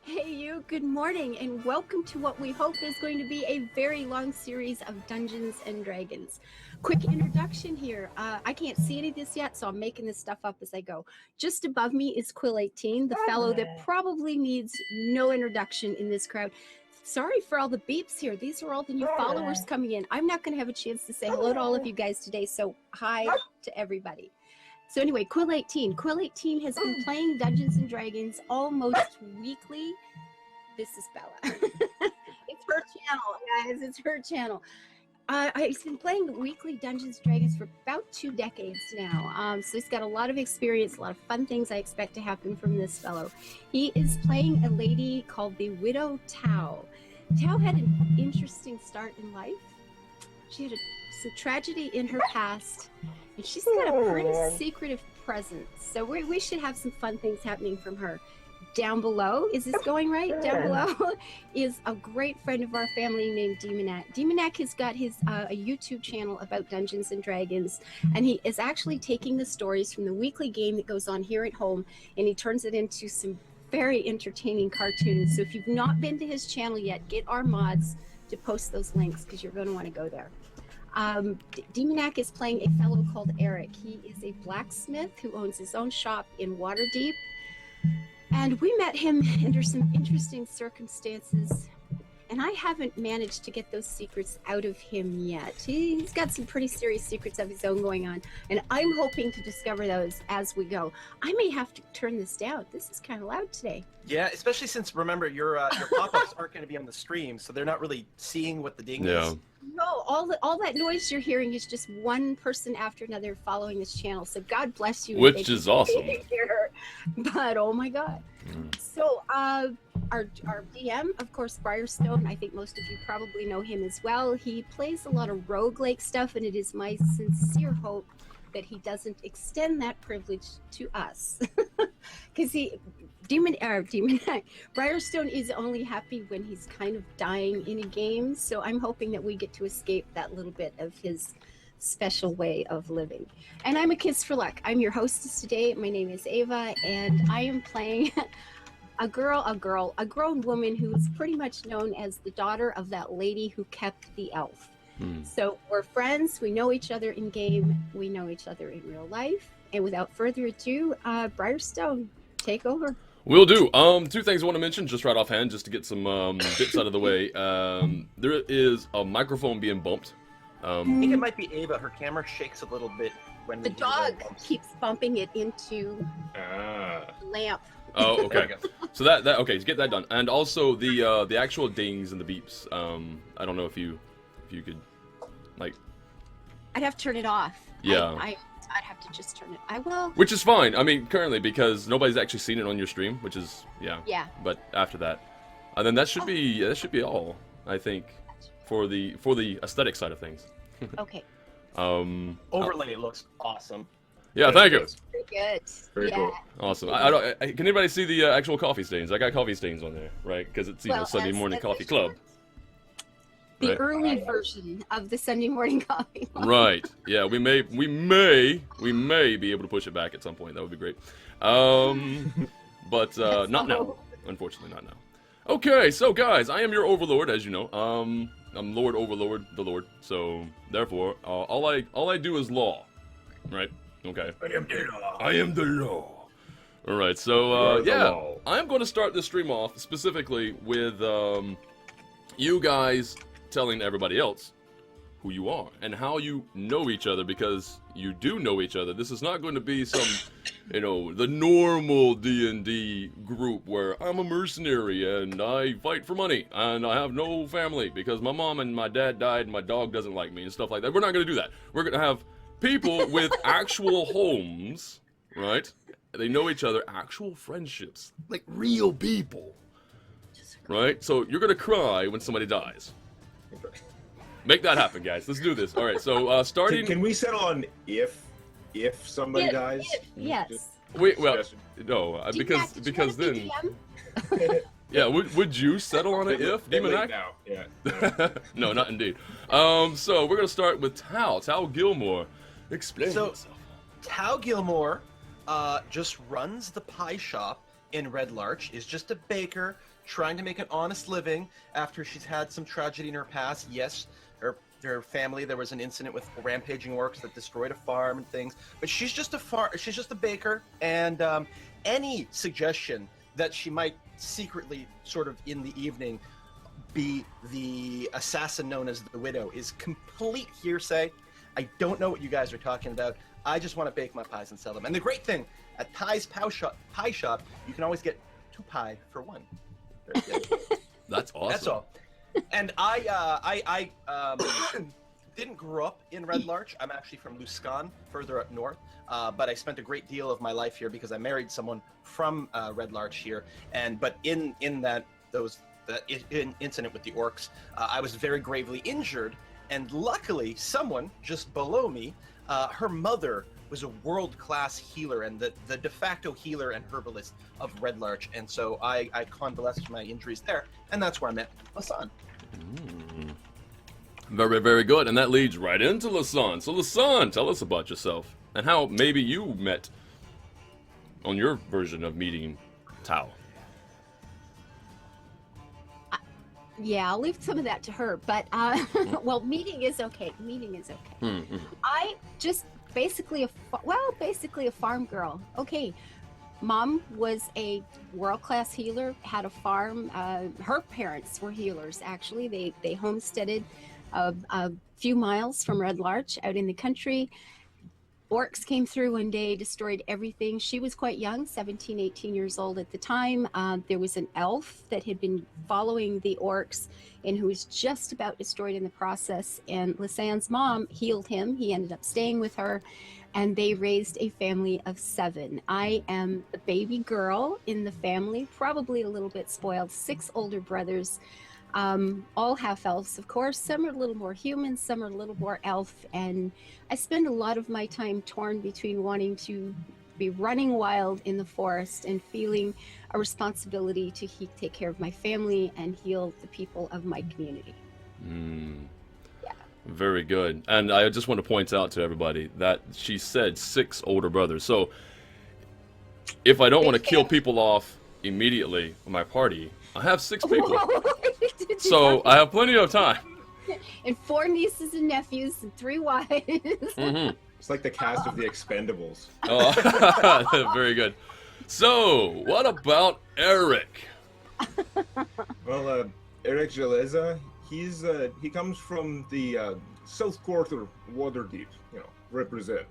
Hey you, good morning and welcome to what we hope is going to be a very long series of Dungeons and Dragons. Quick introduction here. I can't see any of this yet, so I'm making this stuff up as I go. Just above me is Quill 18, the fellow that probably needs no introduction in this crowd. Sorry for all the beeps here. These are all the new followers coming in. I'm not going to have a chance to say hello to all of you guys today, so hi to everybody. So anyway, Quill 18. Quill 18 has been playing Dungeons and Dragons almost weekly. This is Bella. It's her channel, guys. It's her channel. I've been playing weekly Dungeons and Dragons for about 2 decades now. So he's got a lot of experience, a lot of fun things I expect to happen from this fellow. He is playing a lady called the Widow Tao. Tao had an interesting start in life. She had some tragedy in her past, and she's got a pretty secretive presence. So we should have some fun things happening from her. Down below, is this going right? Down below is a great friend of our family named Demonac. Demonac has got his a YouTube channel about Dungeons and Dragons, and he is actually taking the stories from the weekly game that goes on here at home, and he turns it into some very entertaining cartoons. So if you've not been to his channel yet, get our mods to post those links because you're going to want to go there. Demonac is playing a fellow called Eric. He is a blacksmith who owns his own shop in Waterdeep. And we met him under some interesting circumstances, and I haven't managed to get those secrets out of him yet. He's got some pretty serious secrets of his own going on, and I'm hoping to discover those as we go. I may have to turn this down. This is kind of loud today. Yeah, especially since, remember, your pop-ups aren't going to be on the stream, so they're not really seeing what the ding is. No, all that noise you're hearing is just one person after another following this channel. So God bless you. Which is awesome. But oh my God. So our DM, of course, Briarstone. I think most of you probably know him as well. He plays a lot of roguelike stuff, and it is my sincere hope that he doesn't extend that privilege to us. Because Briarstone is only happy when he's kind of dying in a game, so I'm hoping that we get to escape that little bit of his special way of living. And I'm a Kiss for Luck. I'm your hostess today. My name is Ava, and I am playing a grown woman who is pretty much known as the daughter of that lady who kept the elf. So we're friends, we know each other in game, we know each other in real life, and without further ado, Briarstone, take over. Will do. 2 things I want to mention just right offhand, just to get some bits out of the way. There is a microphone being bumped. I think it might be Ava. Her camera shakes a little bit when the dog keeps bumping it into the lamp. Oh, okay. So that okay, get that done. And also the actual dings and the beeps. I don't know if you could, like. I'd have to turn it off. Yeah. I'd have to just turn it. I will. Which is fine. I mean, currently, because nobody's actually seen it on your stream, which is Yeah. But after that, and then that should be all, I think, for the aesthetic side of things. Okay. Overlay looks awesome. Yeah, thank you. Very good. Very cool. Awesome. Can anybody see the actual coffee stains? I got coffee stains on there, right? Because it's Sunday morning coffee club. The right? early version of the Sunday morning coffee club. Right. Yeah, we may be able to push it back at some point. That would be great. But not now. Unfortunately, not now. Okay, so guys, I am your overlord, as you know. I'm Lord Overlord, the Lord. So therefore, all I do is law, right? Okay. I am the law. I am the law. All right. So yeah, I'm going to start this stream off specifically with you guys telling everybody else who you are and how you know each other, because you do know each other. This is not going to be some, the normal D&D group where I'm a mercenary and I fight for money and I have no family because my mom and my dad died and my dog doesn't like me and stuff like that. We're not going to do that. We're going to have people with actual homes, right? They know each other, actual friendships, like real people, right? So you're going to cry when somebody dies. Make that happen, guys. Let's do this. All right, so starting... Can we settle on if somebody dies? Yes. Wait, well, no, because then... Yeah, would you settle on it if, Demonac? Now, yeah. No, not indeed. So we're going to start with Tao Gilmore. Explain yourself. Tao Gilmore just runs the pie shop in Red Larch is just a baker trying to make an honest living after she's had some tragedy in her past. Yes, her family, there was an incident with rampaging orcs that destroyed a farm and things, but she's just a baker, and any suggestion that she might secretly, sort of in the evening, be the assassin known as the Widow is complete hearsay. I don't know what you guys are talking about. I just want to bake my pies and sell them. And the great thing, at Ty's pie shop, you can always get 2 pie for 1. Very good. That's awesome. That's all. And I didn't grow up in Red Larch. I'm actually from Lauson, further up north. But I spent a great deal of my life here because I married someone from Red Larch here. But in that incident with the orcs, I was very gravely injured. And luckily, someone just below me, her mother was a world-class healer and the de facto healer and herbalist of Red Larch. And so I convalesced my injuries there, and that's where I met Lauson. Very, very good. And that leads right into Lauson. So Lauson, tell us about yourself and how maybe you met on your version of meeting Tao. Yeah, I'll leave some of that to her, but well, meeting is okay. I just basically a farm girl. Okay, Mom was a world-class healer, had a farm. Her parents were healers, actually. They homesteaded a few miles from Red Larch out in the country. Orcs came through one day, destroyed everything. She was quite young, 17, 18 years old at the time. There was an elf that had been following the orcs and who was just about destroyed in the process. And Lauson's mom healed him. He ended up staying with her, and they raised a family of 7. I am the baby girl in the family, probably a little bit spoiled. 6 older brothers. All half elves, of course. Some are a little more human, some are a little more elf, and I spend a lot of my time torn between wanting to be running wild in the forest and feeling a responsibility to take care of my family and heal the people of my community. Yeah. Very good. And I just want to point out to everybody that she said 6 older brothers. So if I don't want to kill people off immediately on my party, I have 6 people. So I have plenty of time. And 4 nieces and nephews and 3 wives. It's like the cast of The Expendables. Oh, very good. So, what about Eric? Well, Eric Jaleza, he comes from the South Quarter, Waterdeep, represent.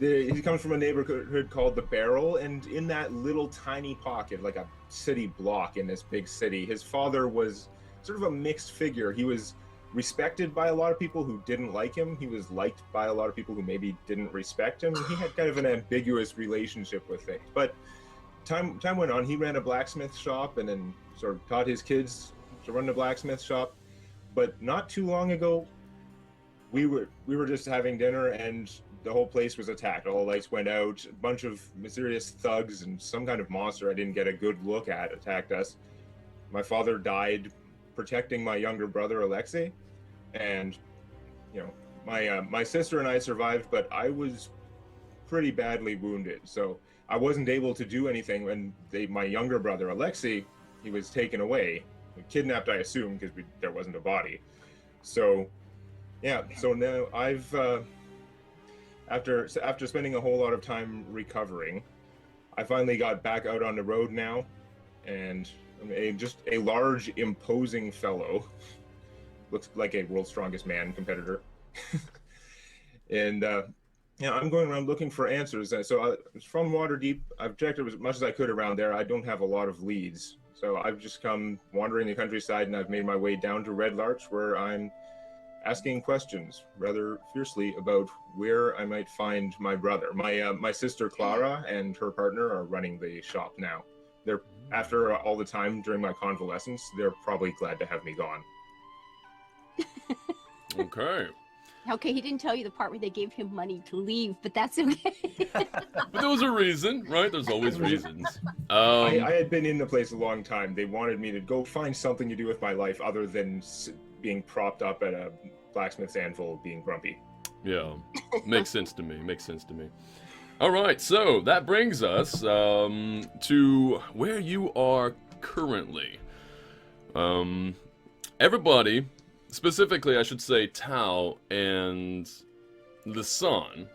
He comes from a neighborhood called The Barrel, and in that little tiny pocket, like a city block in this big city, his father was sort of a mixed figure. He was respected by a lot of people who didn't like him. He was liked by a lot of people who maybe didn't respect him. He had kind of an ambiguous relationship with things. But time went on. He ran a blacksmith shop and then sort of taught his kids to run the blacksmith shop. But not too long ago, we were just having dinner and the whole place was attacked. All the lights went out. A bunch of mysterious thugs and some kind of monster I didn't get a good look at attacked us. My father died protecting my younger brother Alexei, and my sister and I survived, but I was pretty badly wounded, so I wasn't able to do anything. When my younger brother Alexei, he was taken away, kidnapped, I assume, because there wasn't a body. So yeah, so now I've after spending a whole lot of time recovering, I finally got back out on the road now, and just a large, imposing fellow. Looks like a World's Strongest Man competitor. And I'm going around looking for answers. So from Waterdeep, I've checked as much as I could around there. I don't have a lot of leads. So I've just come wandering the countryside, and I've made my way down to Red Larch, where I'm asking questions rather fiercely about where I might find my brother. My sister Clara and her partner are running the shop now. They're, after all the time during my convalescence, they're probably glad to have me gone. Okay. Okay, he didn't tell you the part where they gave him money to leave, but that's okay. But there was a reason, right? There's always reasons. I had been in the place a long time. They wanted me to go find something to do with my life other than being propped up at a blacksmith's anvil being grumpy. Yeah, makes sense to me. All right, so that brings us to where you are currently. Everybody, specifically, I should say, Tao and the Sun,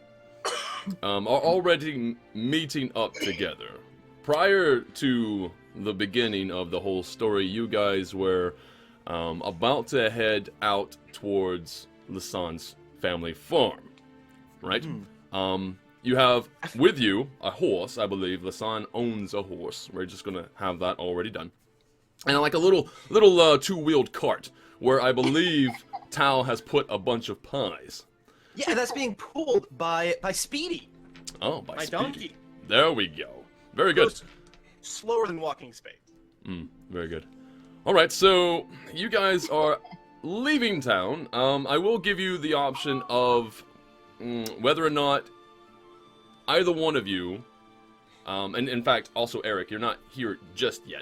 are already meeting up together. Prior to the beginning of the whole story, you guys were about to head out towards Lausan's family farm, right? You have with you a horse, I believe. Lauson owns a horse. We're just gonna have that already done, and like a little two-wheeled cart where I believe Tao has put a bunch of pies. Yeah, that's being pulled by Speedy. Oh, by my Speedy. donkey. There we go. Very good. Goes slower than walking speed. Very good. All right, so you guys are leaving town. I will give you the option of whether or not either one of you, and in fact, also Eric, you're not here just yet,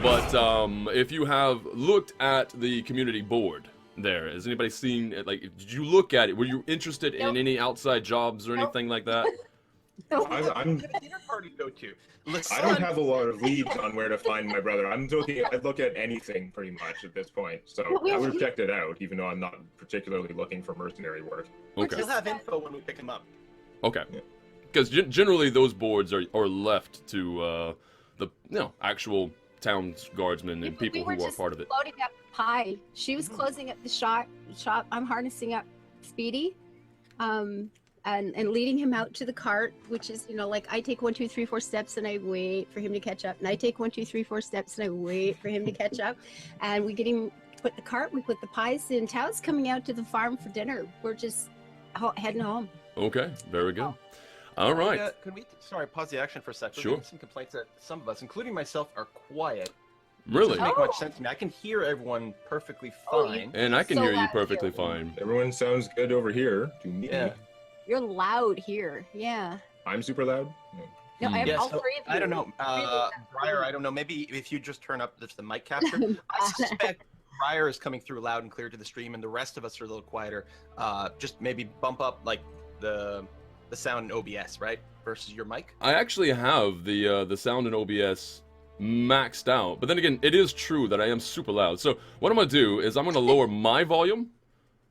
but if you have looked at the community board there, has anybody seen it? Like, did you look at it? Were you interested in any outside jobs or anything like that? I'm We have a dinner party to go to. I don't have a lot of leads on where to find my brother. I'd look at anything pretty much at this point. So I would have checked it out, even though I'm not particularly looking for mercenary work. Okay. We'll have info when we pick him up. Okay. Because generally those boards are left to the actual town's guardsmen and people who are part of it. Loading up pie. She was closing up the shop. I'm harnessing up Speedy, and leading him out to the cart, which is, like I take 1, 2, 3, 4 steps and I wait for him to catch up, and I take 1, 2, 3, 4 steps and I wait for him to catch up, and we get him put the cart. We put the pies in. Tao's coming out to the farm for dinner. We're just heading home. Okay. Very good. All right. Can we pause the action for a second? Sure. We're getting some complaints that some of us, including myself, are quiet. Really? Doesn't make much sense to me. I can hear everyone perfectly fine. And I can So hear you loud perfectly here. fine. Everyone sounds good over here to me. Yeah. You're loud here. Yeah. I'm super loud. No, I have Yeah, all so, three of you. I don't know. Really Briar, I don't know. Maybe if you just turn up the mic capture. I suspect Briar is coming through loud and clear to the stream, and the rest of us are a little quieter. Just maybe bump up like the sound in OBS, right? Versus your mic. I actually have the sound in OBS maxed out, but then again, it is true that I am super loud. So what I'm gonna do is I'm gonna lower my volume.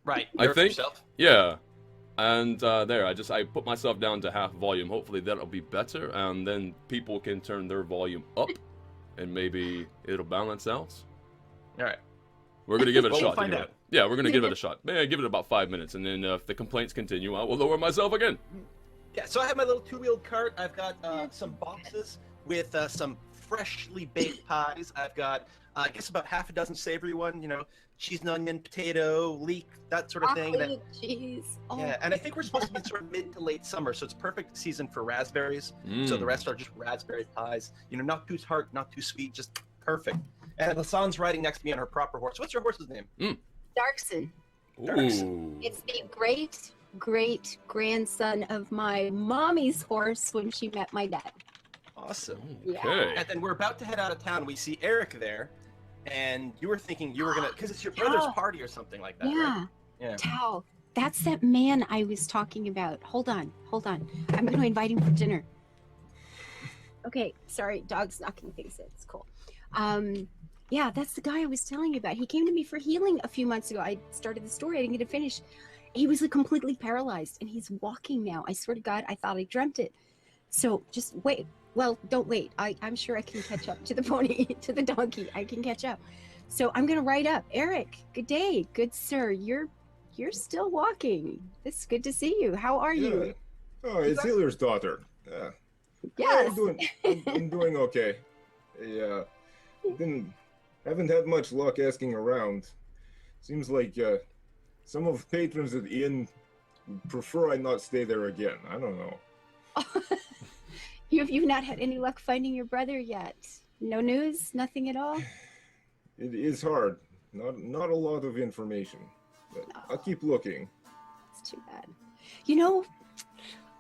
Right. I think. Yourself. Yeah. And there, I put myself down to half volume. Hopefully that'll be better, and then people can turn their volume up, and maybe it'll balance out. All right. We're gonna give it a Well, shot. we'll find anyway. out. Yeah, we're gonna give it a shot. Maybe give it about 5 minutes, and then if the complaints continue, I will lower myself again. Yeah, so I have my little two-wheeled cart. I've got some boxes with some freshly baked pies. I've got, I guess, about half a dozen savory one, cheese and onion, potato, leek, that sort of thing. Broccoli, cheese. Oh. Yeah, and I think we're supposed to be sort of mid to late summer, so it's perfect season for raspberries. So the rest are just raspberry pies. Not too tart, not too sweet, just perfect. And Lasan's riding next to me on her proper horse. What's your horse's name? Darkson. Ooh. It's the great grandson of my mommy's horse when she met my dad. Awesome. Okay. And then we're about to head out of town. We see Eric there, and you were thinking you were gonna, because it's your brother's party or something like that. Yeah. Right? Yeah. Tao, that's that man I was talking about. Hold on. I'm going to invite him for dinner. Okay, sorry, dog's knocking things in. It's cool. Yeah, that's the guy I was telling you about. He came to me for healing a few months ago. I started the story. I didn't get to finish. He was completely paralyzed, and he's walking now. I swear to God, I thought I dreamt it. So just wait. Well, don't wait. I'm sure I can catch up to the pony, to the donkey. I can catch up. So I'm going to ride up. Eric, good day. Good sir. You're still walking. It's good to see you. How are you? Oh, it's Hiller's daughter. Yes. I'm doing okay. Yeah. Haven't had much luck asking around. Seems like some of the patrons at the inn prefer I not stay there again. I don't know. You've not had any luck finding your brother yet? No news? Nothing at all? It is hard. Not a lot of information. But I'll keep looking. It's too bad.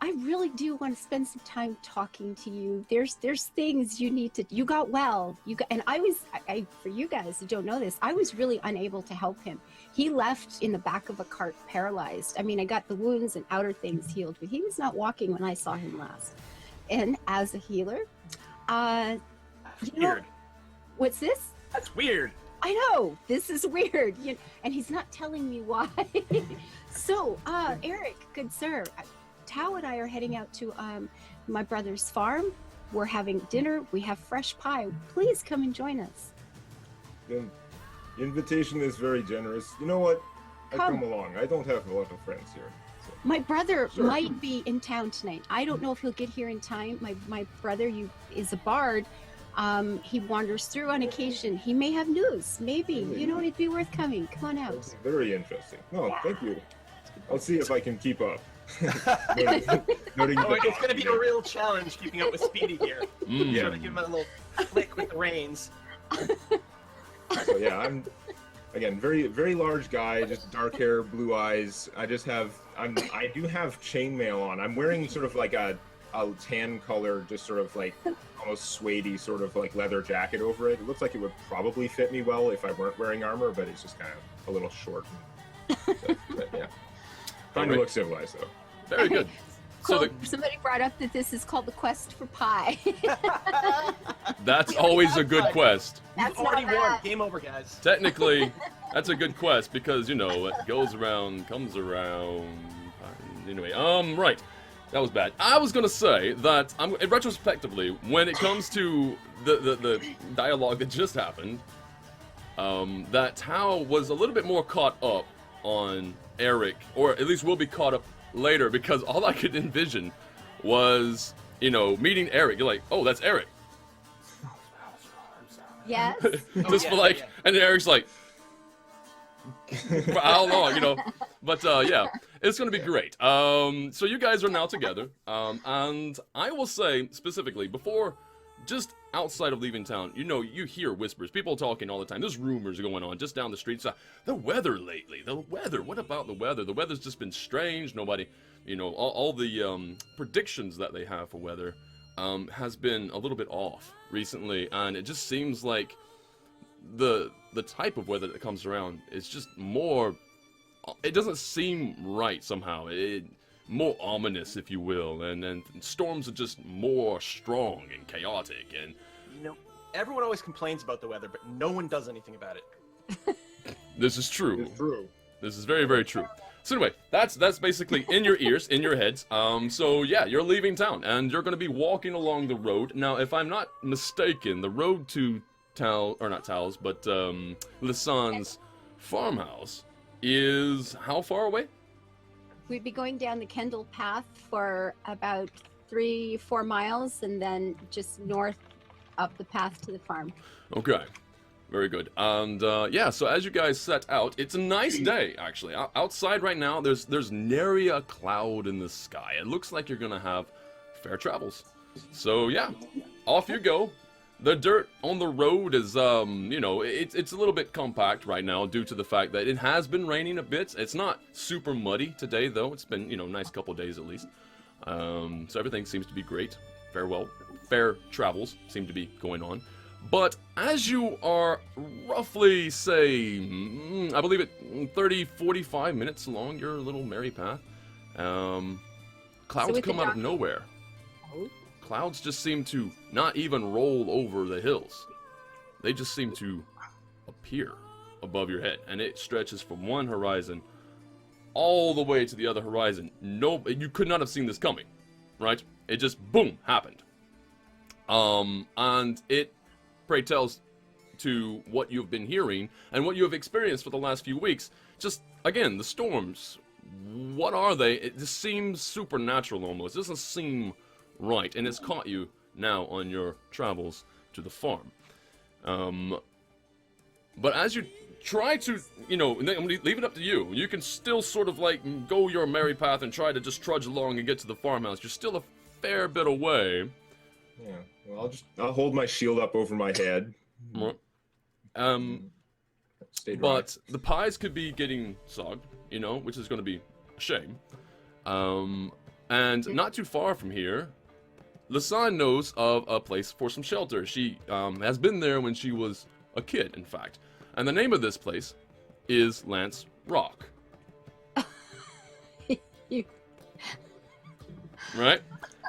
I really do want to spend some time talking to you. There's things you got well. And I for you guys who don't know this, I was really unable to help him He left in the back of a cart paralyzed. I mean, I got the wounds and outer things healed, but he was not walking when I saw him last. And as a healer, Weird. What's this? That's weird. I know, this is weird. And he's not telling me why. So, Eric, good sir, Tao and I are heading out to my brother's farm. We're having dinner. We have fresh pie. Please come and join us. The invitation is very generous. You know what? I come along. I don't have a lot of friends here. So. My brother Sure. might be in town tonight. I don't know if he'll get here in time. My brother is a bard. He wanders through on occasion. He may have news. Maybe. You know, it'd be worth coming. Come on out. That's very interesting. No, thank you. I'll see if I can keep up. Noting It's going to be a real challenge keeping up with Speedy here. Yeah. Trying to give him a little flick with the reins. So yeah, I'm again very very large guy, just dark hair, blue eyes. I do have chainmail on. I'm wearing sort of like a tan color, just sort of like almost suede-y sort of like leather jacket over it. It looks like it would probably fit me well if I weren't wearing armor, but it's just kind of a little short. But yeah, trying to look civilized though. Very good. So somebody brought up that this is called the quest for pie. that's always a good quest. That's You've already not won. bad. Game over, guys. Technically, that's a good quest because, you know, it goes around, comes around. Anyway, right. That was bad. I was going to say that, retrospectively, when it comes to the dialogue that just happened, that Tao was a little bit more caught up on Eric, or at least will be caught up later, because all I could envision was, you know, meeting Eric. You're like, oh, that's Eric. Yes. Just for like, and then Eric's like, for how long, you know? But yeah, it's gonna be great. So you guys are now together, and I will say specifically, before, just outside of leaving town, you know, you hear whispers, people talking all the time. There's rumors going on just down the streets. The weather lately, what about the weather? The weather's just been strange. Nobody, you know, all the predictions that they have for weather has been a little bit off recently, and it just seems like the type of weather that comes around is just more, it doesn't seem right somehow. More ominous, if you will, and storms are just more strong and chaotic, and You know, everyone always complains about the weather, but no one does anything about it. this is true. It's true. This is very, very true. So anyway, that's basically in your ears, in your heads. So yeah, you're leaving town, and you're going to be walking along the road. Now, if I'm not mistaken, the road to Lauson's farmhouse is how far away? We'd be going down the Kendall path for about 3-4 miles, and then just north up the path to the farm. Okay, very good. And yeah, so as you guys set out, it's a nice day actually. Outside right now, there's nary a cloud in the sky. It looks like you're gonna have fair travels. So yeah, off you go. The dirt on the road is, you know, it's a little bit compact right now due to the fact that it has been raining a bit. It's not super muddy today, though. It's been, you know, nice couple days at least. So everything seems to be great. Fair travels seem to be going on. But as you are roughly, say, I believe it 30, 45 minutes along your little merry path, clouds come out of nowhere. Clouds just seem to not even roll over the hills. They just seem to appear above your head, and it stretches from one horizon all the way to the other horizon. No, you could not have seen this coming, right? It just, boom, happened. And it, pray tells, to what you've been hearing and what you have experienced for the last few weeks. Just, again, the storms, what are they? It just seems supernatural almost. It doesn't seem right, and it's caught you now on your travels to the farm. But as you try to, you know, I'm gonna leave it up to you. You can still sort of like go your merry path and try to just trudge along and get to the farmhouse. You're still a fair bit away. Yeah. Well, I'll hold my shield up over my head. Stay dry. But the pies could be getting sogged, you know, which is going to be a shame. And not too far from here, Lauson knows of a place for some shelter. She has been there when she was a kid, in fact. And the name of this place is Lance Rock. You- Right?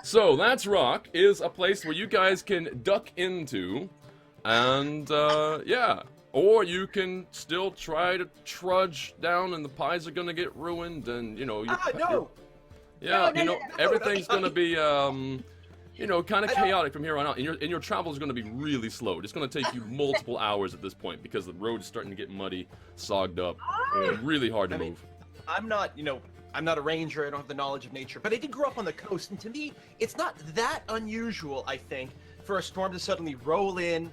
So, Lance Rock is a place where you guys can duck into, and, yeah. Or you can still try to trudge down, and the pies are gonna get ruined, and, you know... No! Everything's gonna be, kind of chaotic from here on out, and your travel is gonna be really slow. It's gonna take you multiple hours at this point, because the road is starting to get muddy, sogged up, really hard to move. I'm not, I'm not a ranger, I don't have the knowledge of nature, but I did grow up on the coast, and to me, it's not that unusual, I think, for a storm to suddenly roll in,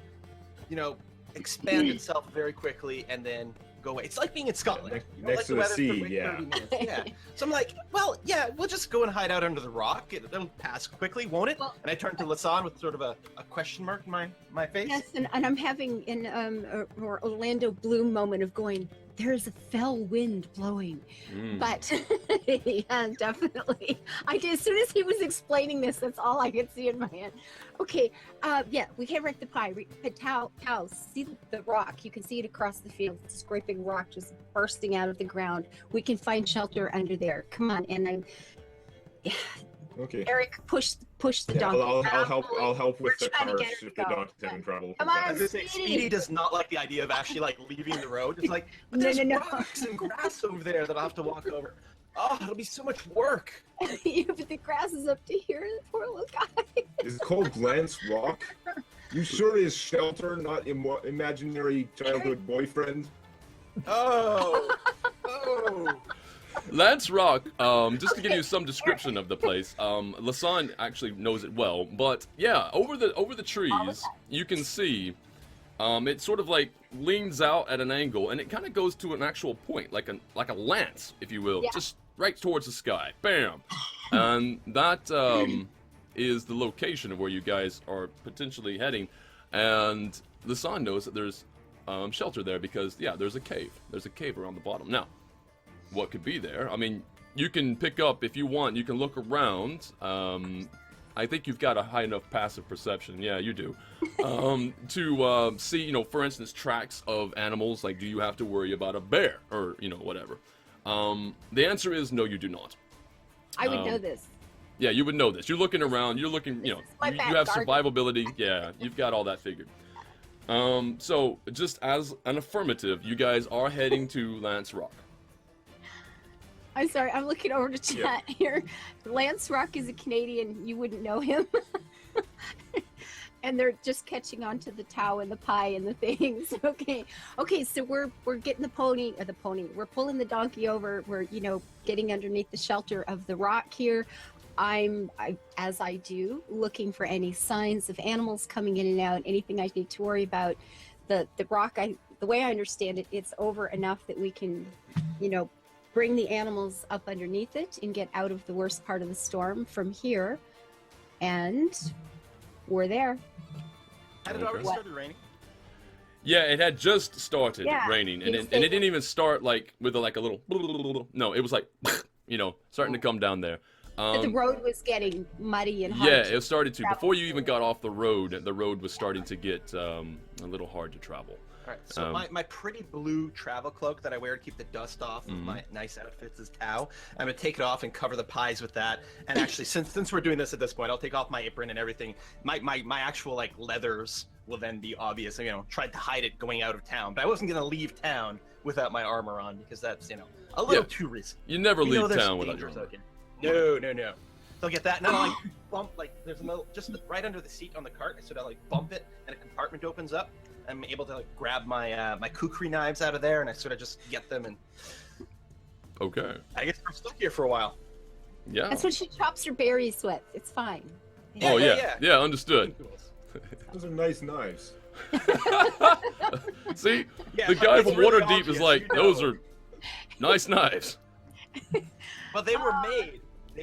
expand itself very quickly, and then go away. It's like being in Scotland. Next to the sea, yeah. Yeah. So I'm like, well, yeah, we'll just go and hide out under the rock. It'll pass quickly, won't it? Well, and I turned to Lauson with sort of a question mark in my face. Yes, and I'm having an Orlando Bloom moment of going, there's a fell wind blowing. But yeah, definitely. I did, as soon as he was explaining this, that's all I could see in my head. Okay, yeah, we can't wreck the pie. Tao, see the rock. You can see it across the field. Scraping rock just bursting out of the ground. We can find shelter under there. Come on, and Okay. Eric, push the donkey. I'll help with We're the trying to cars get her if to the go. donkey's having trouble. Come on, I was gonna say, Speedy does not like the idea of actually leaving the road. It's like, but there's rocks and grass over there that I'll have to walk over. Oh, it'll be so much work. Yeah, but the grass is up to here, the poor little guy. Is it called Lance Rock? You sure it is shelter, not imaginary childhood boyfriend? Oh. Lance Rock, just to give you some description of the place, Lauson actually knows it well, but yeah, over the trees, you can see, it sort of leans out at an angle, and it kind of goes to an actual point, like a lance, if you will, just right towards the sky. Bam! And that is the location of where you guys are potentially heading, and Lauson knows that there's shelter there because, yeah, there's a cave. There's a cave around the bottom. Now, what could be there? I mean, you can pick up, if you want, you can look around. I think you've got a high enough passive perception, yeah, you do, to see, for instance, tracks of animals. Like, do you have to worry about a bear or, whatever? The answer is no, you do not. I would know this. Yeah, you would know this. You're looking around, you're looking, you have survivability. Yeah, you've got all that figured. So, just as an affirmative, you guys are heading to Lance Rock. I'm sorry, I'm looking over to chat here. Lance Rock is a Canadian. You wouldn't know him. And they're just catching on to the Tao and the pie and the things. Okay, so we're getting the pony. We're pulling the donkey over. We're, getting underneath the shelter of the rock here. As I do, looking for any signs of animals coming in and out, anything I need to worry about. The rock, the way I understand it, it's over enough that we can, bring the animals up underneath it and get out of the worst part of the storm from here. And we're there. Had it already started raining? Yeah, it had just started raining, and It's it didn't even start with a little. No, it was starting to come down there. But the road was getting muddy and hard. Yeah, it started to. Before you even got off the road was starting to get a little hard to travel. All right, so my pretty blue travel cloak that I wear to keep the dust off of my nice outfits is Tao. I'm gonna take it off and cover the pies with that. And actually, since we're doing this at this point, I'll take off my apron and everything. My actual leathers will then be obvious. Tried to hide it going out of town, but I wasn't gonna leave town without my armor on because that's a little too risky. You never leave town without your armor. No. They'll get that, and then I'll bump there's a little just right under the seat on the cart. I sort of bump it, and a compartment opens up. I'm able to grab my my kukri knives out of there, and I sort of just get them, and okay. I guess I'm stuck here for a while. Yeah. That's what she chops her berries with. It's fine. Yeah, understood. Those are nice knives. See, the guy from really Waterdeep is like, those are nice knives. Well, they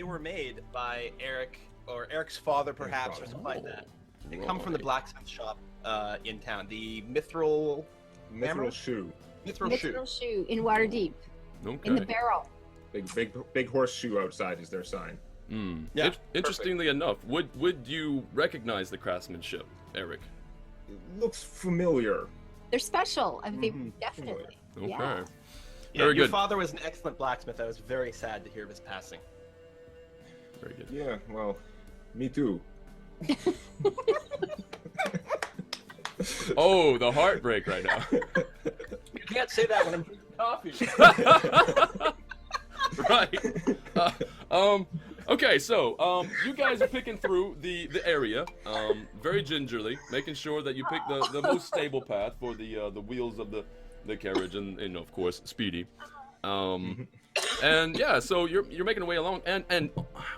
were made by Eric or Eric's father, perhaps, or something like that. They come from the blacksmith shop in town, the Mithril shoe. Mithril shoe in Waterdeep. Okay. In the barrel. Big horseshoe outside is their sign. Yeah. Interestingly enough, would you recognize the craftsmanship, Eric? It looks familiar. They're special. I mean, they definitely. Okay. Yeah. Yeah, Very your good. father was an excellent blacksmith. I was very sad to hear of his passing. Very good. Yeah, well, me too. Oh, the heartbreak right now. You can't say that when I'm drinking coffee. Right. Okay, so you guys are picking through the area very gingerly, making sure that you pick the most stable path for the wheels of the carriage and of course Speedy. And yeah, so you're making your way along, and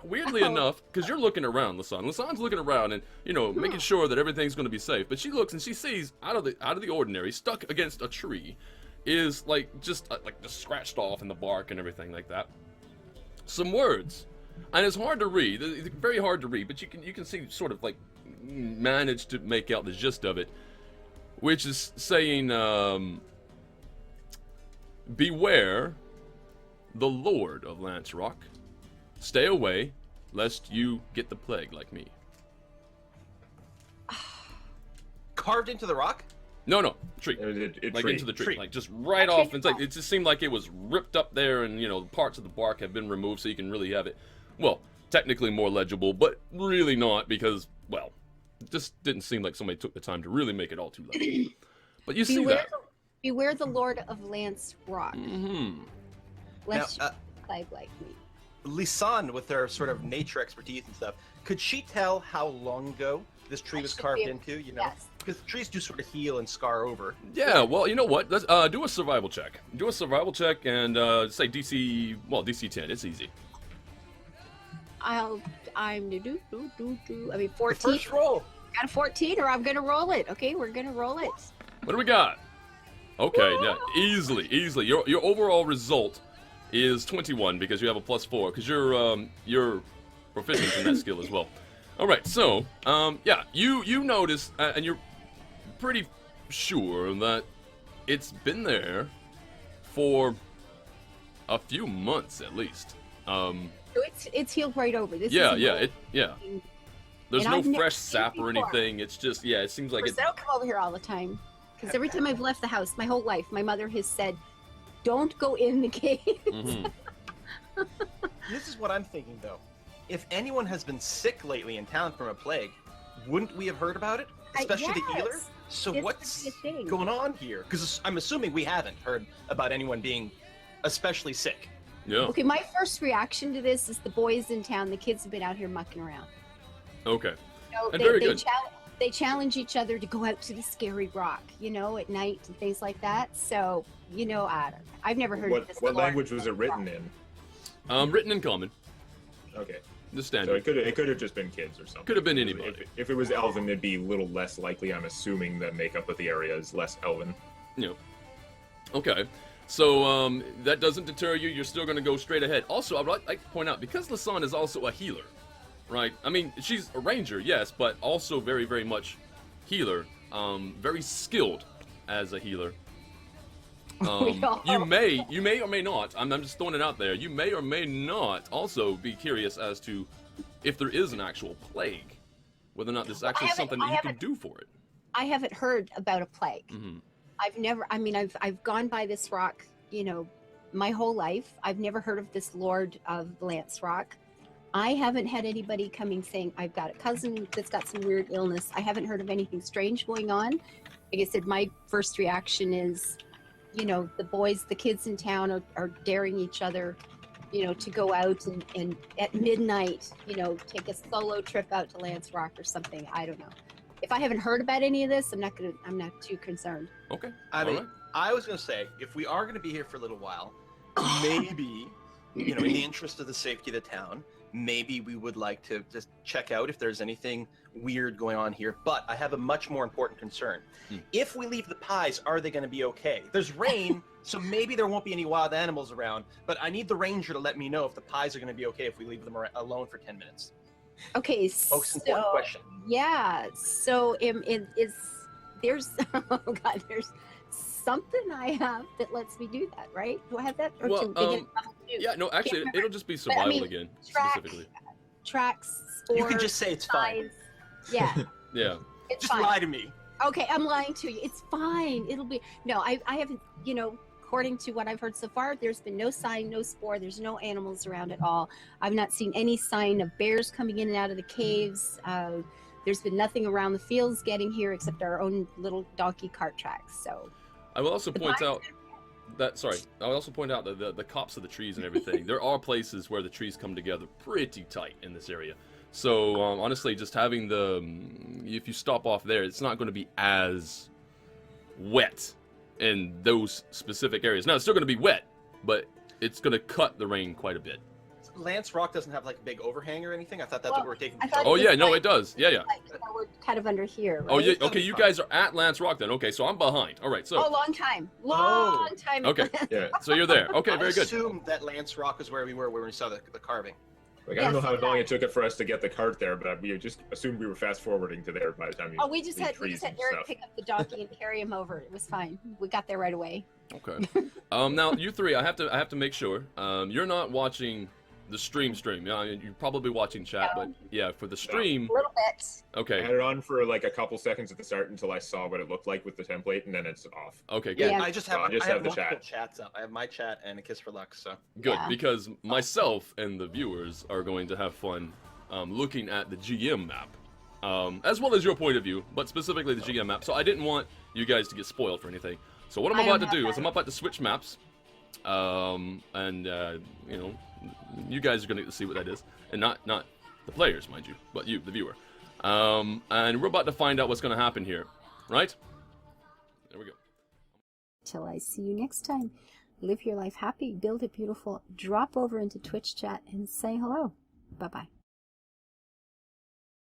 weirdly enough, because you're looking around, Lasanne's looking around and making sure that everything's going to be safe. But she looks and she sees out of the ordinary, stuck against a tree, is just scratched off in the bark and everything like that. Some words, and it's hard to read. It's very hard to read, but you can see sort of manage to make out the gist of it, which is saying, beware the Lord of Lance Rock. Stay away, lest you get the plague like me. Carved into the rock? No, tree. Tree. Into the tree. Just right off. It's it just seemed like it was ripped up there, and parts of the bark have been removed, so you can really have it. Well, technically more legible, but really not because, well, it just didn't seem like somebody took the time to really make it all too legible. But you see that. Beware the Lord of Lance Rock. Mm-hmm. Lest you plague like me. Lisanne, with her sort of nature expertise and stuff, could she tell how long ago this tree was carved into? Yes. Because trees do sort of heal and scar over. Yeah, well, you know what? Let's do a survival check. Do a survival check and say DC 10. It's easy. I'm I mean 14. First roll. Got a 14, or I'm gonna roll it. Okay, we're gonna roll it. What do we got? Okay, yeah, easily. Your overall result is 21 because you have a +4 because you're proficient in that skill as well. All right, so yeah, you notice and you're pretty sure that it's been there for a few months at least. So it's healed right over. This yeah. is There's and no I've never fresh seen sap or before. anything. It's just it seems like I don't come over here all the time because every time I've left the house, my whole life, my mother has said, "Don't go in the cave." Mm-hmm. This is what I'm thinking, though. If anyone has been sick lately in town from a plague, wouldn't we have heard about it? Especially the healer? Yes. So It's what's a thing. going on here? Because I'm assuming we haven't heard about anyone being especially sick. Yeah. Okay, my first reaction to this is the boys in town. The kids have been out here mucking around. Okay. You know, Very good. They challenge each other to go out to the scary rock, at night and things like that. So, I've never heard of this. What language was it written in? Written in common. Okay. The So standard. it could have just been kids or something. Could have been anybody. If it was Elven, it'd be a little less likely. I'm assuming the makeup of the area is less Elven. Yeah. Okay. So that doesn't deter you. You're still going to go straight ahead. Also, I'd like to point out, because Lasanne is also a healer, right? I mean, she's a ranger, yes, but also very, very much healer. Very skilled as a healer. You may or may not, I'm just throwing it out there, you may or may not also be curious as to if there is an actual plague, whether or not there's actually something that you can do for it. I haven't heard about a plague. Mm-hmm. I've gone by this rock, my whole life. I've never heard of this Lord of Lance Rock. I haven't had anybody coming saying, I've got a cousin that's got some weird illness. I haven't heard of anything strange going on. Like I said, my first reaction is, the kids in town are daring each other, to go out and at midnight, take a solo trip out to Lance Rock or something. I don't know. If I haven't heard about any of this, I'm not too concerned. Okay. I mean, All right. I was going to say, if we are going to be here for a little while, maybe, in the interest of the safety of the town, maybe we would like to just check out if there's anything weird going on here. But I have a much more important concern. If we leave the pies, are they going to be okay? There's rain, so maybe there won't be any wild animals around, but I need the ranger to let me know if the pies are going to be okay if we leave them alone for 10 minutes. Okay, Most important question. Yeah, so there's there's something I have that lets me do that, right? Do I have that? Or Well, they get level 2? Yeah, no, actually, Can't it'll just be survival again, specifically. Tracks, You can spores, just say it's fine. size. Yeah, Yeah. it's Just fine. lie to me. Okay, I'm lying to you. It's fine. It'll be. No, I haven't, according to what I've heard so far, there's been no sign, no spore. There's no animals around at all. I've not seen any sign of bears coming in and out of the caves. There's been nothing around the fields getting here except our own little donkey cart tracks. So I will also point out that, I'll also point out that the cops of the trees and everything, there are places where the trees come together pretty tight in this area. So honestly, just having if you stop off there, it's not going to be as wet in those specific areas. Now, it's still going to be wet, but it's going to cut the rain quite a bit. Lance Rock doesn't have like a big overhang or anything. I thought that's what we were taking. Oh yeah, no, it does. Yeah, yeah. Like, we're kind of under here. Right? Oh yeah. Okay, you guys are at Lance Rock then. Okay, so I'm behind. All right, so. Oh, long time. Long time. Okay. Yeah. So you're there. Okay, very good. I assumed that Lance Rock is where we were when we saw the carving. Like, I don't know how long it took for us to get the cart there, but we just assumed we were fast forwarding to there by the time. We just had Eric pick up the donkey and carry him over. It was fine. We got there right away. Okay. Now you three, I have to make sure you're not watching the stream. Yeah, you're probably watching chat, but yeah, for the stream. A little bit. Okay. I had it on for like a couple seconds at the start until I saw what it looked like with the template, and then it's off. Okay, good. Yeah, I just have the multiple chat. chats up. I have my chat and a Kiss for Lux. So good, because myself and the viewers are going to have fun looking at the GM map, as well as your point of view, but specifically the GM map. So I didn't want you guys to get spoiled for anything. So what I'm about to do is I'm about to switch maps, and you know, you guys are going to get to see what that is, and not the players, mind you, but you, the viewer. And we're about to find out what's going to happen here, right? There we go. Till I see you next time, live your life happy, build it beautiful, drop over into Twitch chat and say hello. Bye-bye.